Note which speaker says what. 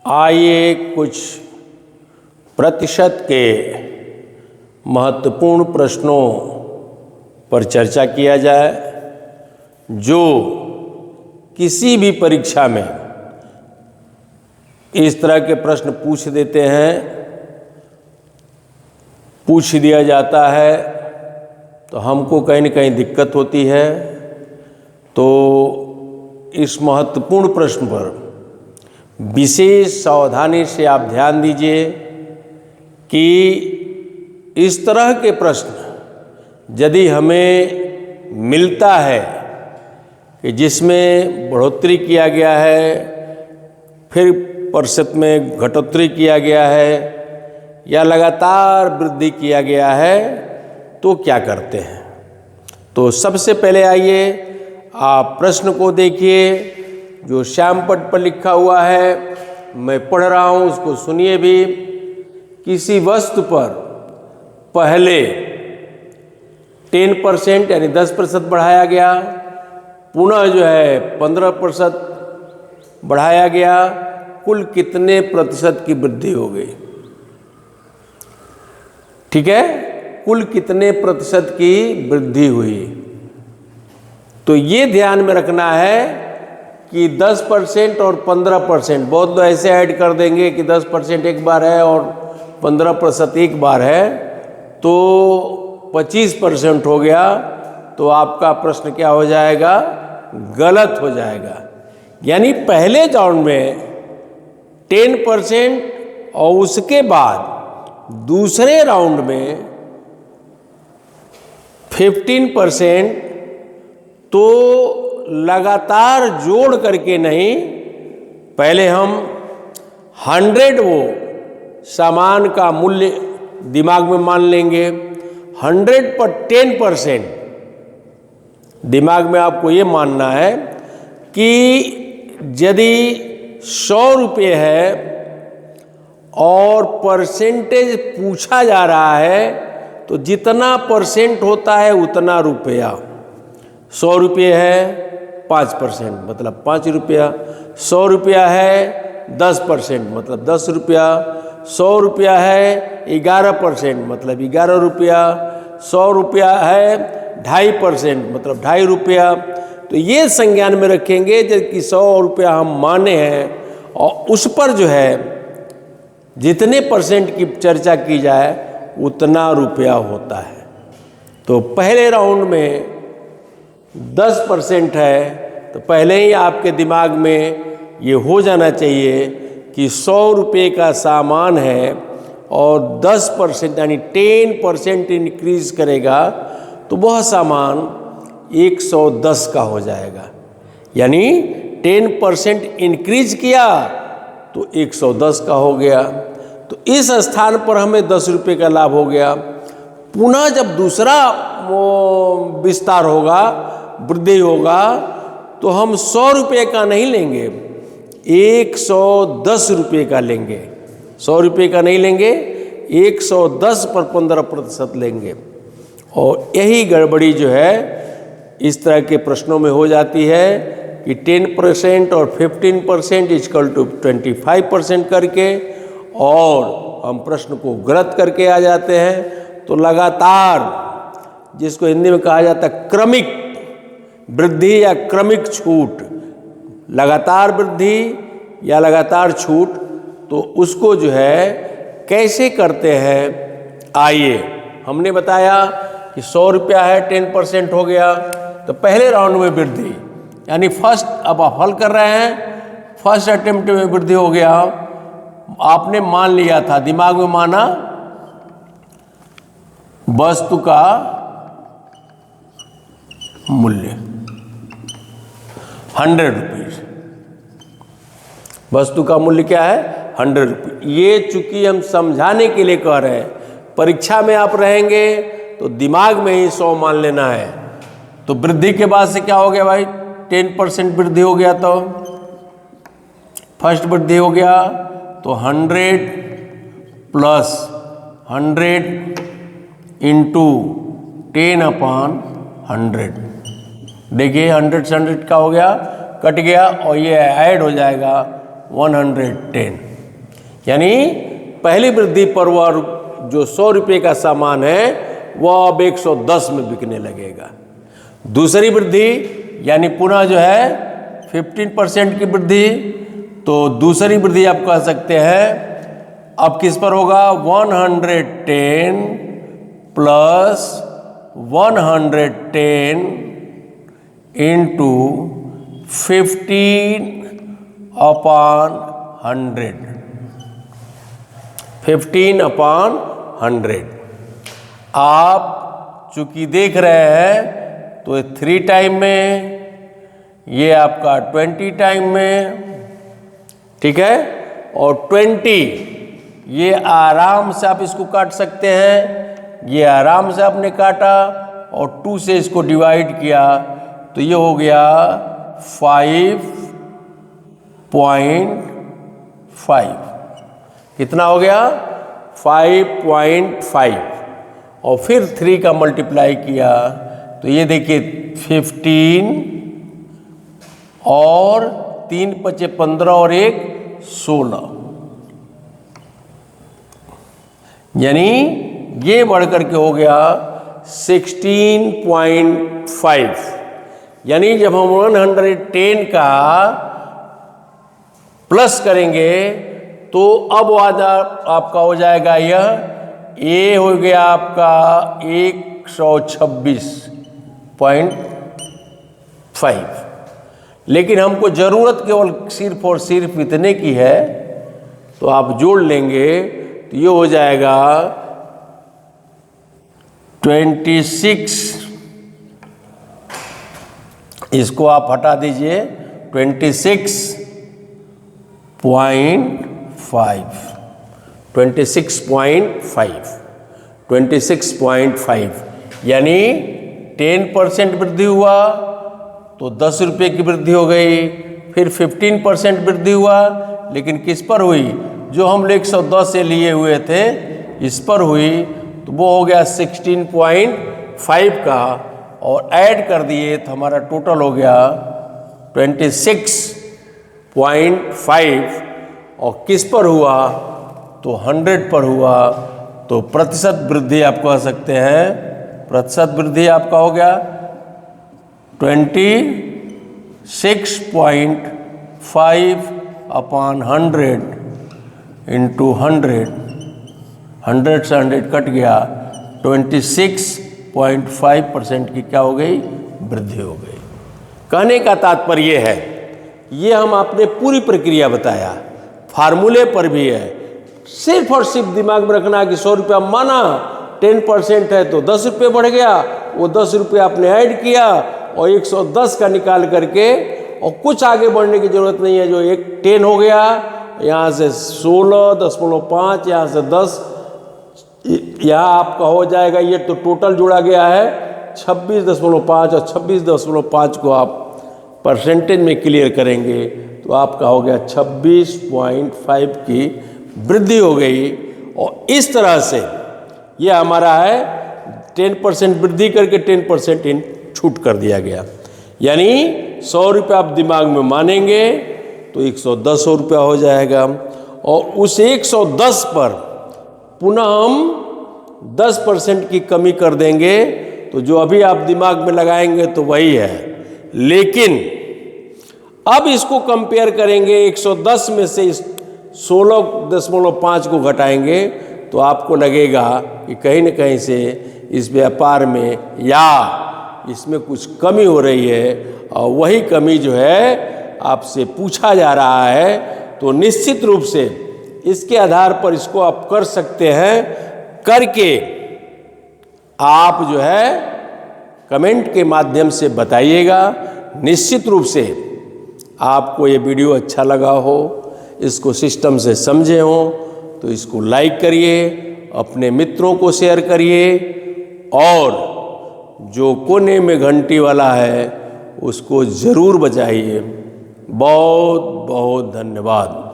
Speaker 1: आइए कुछ प्रतिशत के महत्वपूर्ण प्रश्नों पर चर्चा किया जाए जो किसी भी परीक्षा में इस तरह के प्रश्न पूछ देते हैं, पूछ दिया जाता है तो हमको कहीं न कहीं दिक्कत होती है। तो इस महत्वपूर्ण प्रश्न पर विशेष सावधानी से आप ध्यान दीजिए कि इस तरह के प्रश्न यदि हमें मिलता है कि जिसमें बढ़ोतरी किया गया है, फिर प्रतिशत में घटोतरी किया गया है या लगातार वृद्धि किया गया है, तो क्या करते हैं। तो सबसे पहले आइए आप प्रश्न को देखिए जो श्याम पट पर लिखा हुआ है, मैं पढ़ रहा हूँ, उसको सुनिए भी। किसी वस्तु पर पहले 10% यानी 10% बढ़ाया गया, पुनः जो है 15% बढ़ाया गया, कुल कितने प्रतिशत की वृद्धि हो गई। ठीक है, कुल कितने प्रतिशत की वृद्धि हुई। तो ये ध्यान में रखना है कि 10% और 15%, बहुत लोग ऐसे ऐड कर देंगे कि 10% एक बार है और 15% एक बार है, तो 25% हो गया। तो आपका प्रश्न क्या हो जाएगा, गलत हो जाएगा। यानी पहले राउंड में 10% और उसके बाद दूसरे राउंड में 15%, तो लगातार जोड़ करके नहीं, पहले हम 100 वो सामान का मूल्य दिमाग में मान लेंगे। 100 पर 10%, दिमाग में आपको ये मानना है कि यदि 100 रुपये है और परसेंटेज पूछा जा रहा है, तो जितना परसेंट होता है उतना रुपया। 100 रुपये है 5% मतलब 5 रुपया, 100 रुपया है 10% मतलब 10 रुपया, 100 रुपया है 11% मतलब 11 रुपया, 100 रुपया है 2.5% मतलब 2.5 रुपया। तो ये संज्ञान में रखेंगे जबकि 100 रुपया हम माने हैं और उस पर जो है जितने परसेंट की चर्चा की जाए उतना रुपया होता है। तो पहले राउंड में 10% है, तो पहले ही आपके दिमाग में ये हो जाना चाहिए कि 100 रुपये का सामान है और 10% यानी 10% इंक्रीज करेगा तो वह सामान 110 का हो जाएगा। यानी 10% इंक्रीज किया तो 110 का हो गया। तो इस स्थान पर हमें 10 रुपये का लाभ हो गया। पुनः जब दूसरा विस्तार होगा, वृद्धि होगा, तो हम 100 रुपये का नहीं लेंगे, 110 रुपये का लेंगे। 100 रुपये का नहीं लेंगे, 110 पर 15% लेंगे। और यही गड़बड़ी जो है इस तरह के प्रश्नों में हो जाती है कि 10% और 15% इक्वल टू 25% करके, और हम प्रश्न को गलत करके आ जाते हैं। तो लगातार, जिसको हिंदी में कहा जाता है क्रमिक वृद्धि या क्रमिक छूट, लगातार वृद्धि या लगातार छूट, तो उसको जो है कैसे करते हैं। आइए, हमने बताया कि 100 रुपया है 10% हो गया, तो पहले राउंड में वृद्धि यानी फर्स्ट, अब आप हल कर रहे हैं, फर्स्ट अटेम्प्ट में वृद्धि हो गया। आपने मान लिया था, दिमाग में माना वस्तु का मूल्य 100 रुपीज। वस्तु का मूल्य क्या है, 100 रुपये। ये चूंकि हम समझाने के लिए कह रहे हैं, परीक्षा में आप रहेंगे तो दिमाग में ही 100 मान लेना है। तो वृद्धि के बाद से क्या हो गया भाई, 10% वृद्धि हो गया, तो फर्स्ट वृद्धि हो गया, तो 100 प्लस 100 इंटू 10/100। देखिए 100 से 100 का हो गया, कट गया, और ये ऐड हो जाएगा 110। यानी पहली वृद्धि पर वह जो 100 रुपये का सामान है वह अब 110 में बिकने लगेगा। दूसरी वृद्धि यानी पुनः जो है 15% की वृद्धि, तो दूसरी वृद्धि आप कह सकते हैं अब किस पर होगा, 110 प्लस 110 इंटू 15/100, 15/100। आप चूंकि देख रहे हैं तो 3 टाइम में, ये आपका 20 टाइम में, ठीक है, और 20 ये आराम से आप इसको काट सकते हैं, ये आराम से आपने काटा और 2 से इसको डिवाइड किया तो ये हो गया 5.5। कितना हो गया, 5.5, और फिर 3 का मल्टीप्लाई किया तो ये देखिए 15 और 3 × 5 = 15 और 1 16, यानी ये बढ़ करके हो गया 16.5। यानी जब हम 110 का प्लस करेंगे तो अब आपका हो जाएगा यह, ये हो गया आपका 126.5। लेकिन हमको ज़रूरत केवल सिर्फ और सिर्फ इतने की है, तो आप जोड़ लेंगे तो ये हो जाएगा 26, इसको आप हटा दीजिए, 26.5 यानी 10% वृद्धि हुआ तो 10 रुपये की वृद्धि हो गई, फिर 15% वृद्धि हुआ, लेकिन किस पर हुई, जो हम 110 से लिए हुए थे इस पर हुई, तो वो हो गया 16.5 का, और ऐड कर दिए तो हमारा टोटल हो गया 26.5, और किस पर हुआ, तो 100 पर हुआ। तो प्रतिशत वृद्धि आप कह सकते हैं, प्रतिशत वृद्धि आपका हो गया 26.5/100 इंटू 100, 100 से 100 कट गया, 26.5% की क्या हो गई, वृद्धि हो गई। कहने का तात्पर्य है, ये हम आपने पूरी प्रक्रिया बताया, फार्मूले पर भी है, सिर्फ और सिर्फ दिमाग में रखना कि 100 रुपया माना 10% है तो 10 रुपये बढ़ गया, वो 10 रुपये आपने ऐड किया और 110 का निकाल करके, और कुछ आगे बढ़ने की जरूरत नहीं है, जो 10 हो गया, यहाँ से 16.5, यहाँ से 10, यहाँ आपका हो जाएगा, ये तो टोटल जोड़ा गया है 26.5, और 26.5 को आप परसेंटेज में क्लियर करेंगे तो आपका हो गया 26.5 की वृद्धि हो गई। और इस तरह से ये हमारा है 10% वृद्धि करके 10% छूट कर दिया गया, यानी 100 रुपये आप दिमाग में मानेंगे तो 110 रुपया हो जाएगा, और उस 110 पर पुनः हम 10% की कमी कर देंगे, तो जो अभी आप दिमाग में लगाएंगे तो वही है। लेकिन अब इसको कंपेयर करेंगे, 110 में से 16.5 को घटाएंगे तो आपको लगेगा कि कहीं न कहीं से इस व्यापार में या इसमें कुछ कमी हो रही है, और वही कमी जो है आपसे पूछा जा रहा है। तो निश्चित रूप से इसके आधार पर इसको आप कर सकते हैं, करके आप जो है कमेंट के माध्यम से बताइएगा। निश्चित रूप से आपको ये वीडियो अच्छा लगा हो, इसको सिस्टम से समझे हो, तो इसको लाइक करिए, अपने मित्रों को शेयर करिए, और जो कोने में घंटी वाला है उसको ज़रूर बजाइए। बहुत बहुत धन्यवाद।